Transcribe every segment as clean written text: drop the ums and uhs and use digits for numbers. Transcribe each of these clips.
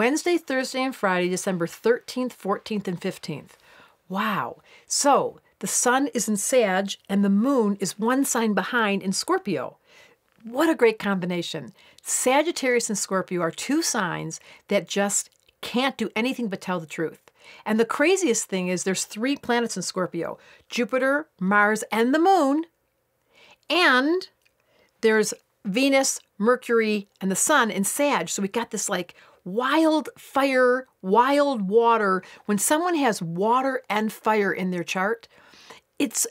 Wednesday, Thursday, and Friday, December 13th, 14th, and 15th. Wow. So the sun is in Sag and the moon is one sign behind in Scorpio. What a great combination. Sagittarius and Scorpio are two signs that just can't do anything but tell the truth. And the craziest thing is there's 3 planets in Scorpio: Jupiter, Mars, and the moon. And there's Venus, Mercury, and the sun in Sag. So we got this like wild fire, wild water. When someone has water and fire in their chart, it's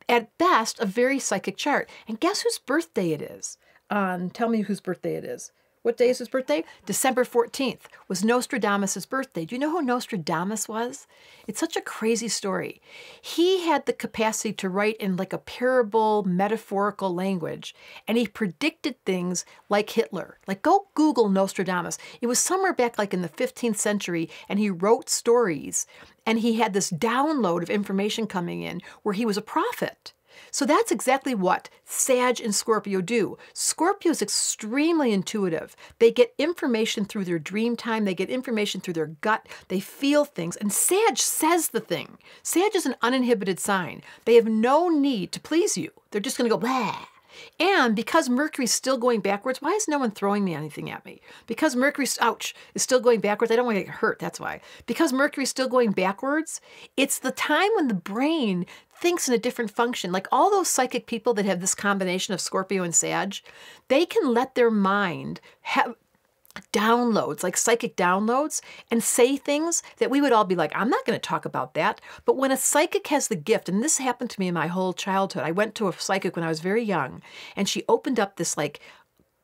at best a very psychic chart. And guess whose birthday it is? Tell me whose birthday it is. What day is his birthday? December 14th was Nostradamus' birthday. Do you know who Nostradamus was? It's such a crazy story. He had the capacity to write in like a parable, metaphorical language, and he predicted things like Hitler. Like, go Google Nostradamus. It was somewhere back like in the 15th century, and he wrote stories, and he had this download of information coming in where he was a prophet. So that's exactly what Sag and Scorpio do. Scorpio is extremely intuitive. They get information through their dream time. They get information through their gut. They feel things. And Sag says the thing. Sag is an uninhibited sign. They have no need to please you. They're just going to go blah. And because Mercury's still going backwards, why is no one throwing me anything at me? Because Mercury's, ouch, is still going backwards. I don't want to get hurt, that's why. Because Mercury's still going backwards, it's the time when the brain thinks in a different function. Like all those psychic people that have this combination of Scorpio and Sag, they can let their mind have downloads, like psychic downloads, and say things that we would all be like, I'm not going to talk about that. But when a psychic has the gift, and this happened to me in my whole childhood, I went to a psychic when I was very young, and she opened up this like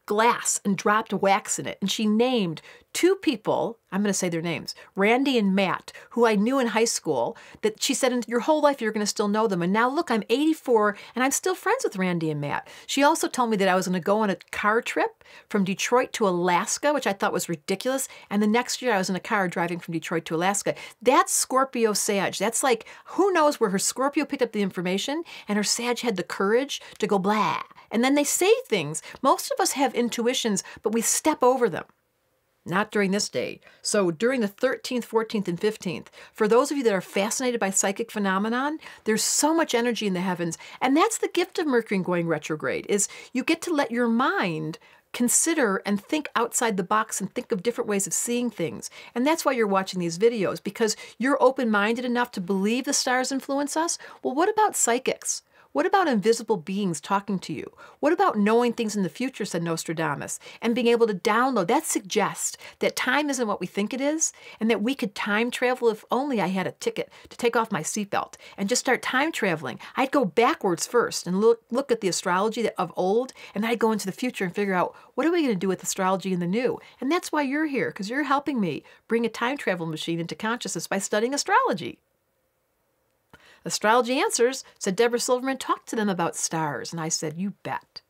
glass and dropped wax in it. And she named 2 people, I'm going to say their names, Randy and Matt, who I knew in high school, that she said, in your whole life, you're going to still know them. And now look, I'm 84 and I'm still friends with Randy and Matt. She also told me that I was going to go on a car trip from Detroit to Alaska, which I thought was ridiculous. And the next year I was in a car driving from Detroit to Alaska. That's Scorpio Sag. That's like, who knows where her Scorpio picked up the information and her Sag had the courage to go blah. And then they say things. Most of us have intuitions, but we step over them. Not during this day. So during the 13th, 14th, and 15th, for those of you that are fascinated by psychic phenomenon, there's so much energy in the heavens. And that's the gift of Mercury going retrograde, is you get to let your mind consider and think outside the box and think of different ways of seeing things. And that's why you're watching these videos, because you're open-minded enough to believe the stars influence us. Well, what about psychics? What about invisible beings talking to you? What about knowing things in the future, said Nostradamus, and being able to download? That suggests that time isn't what we think it is, and that we could time travel if only I had a ticket to take off my seatbelt and just start time traveling. I'd go backwards first and look at the astrology of old, and then I'd go into the future and figure out, what are we going to do with astrology in the new? And that's why you're here, because you're helping me bring a time travel machine into consciousness by studying astrology. Astrology Answers said Debra Silverman talked to them about stars. And I said, you bet.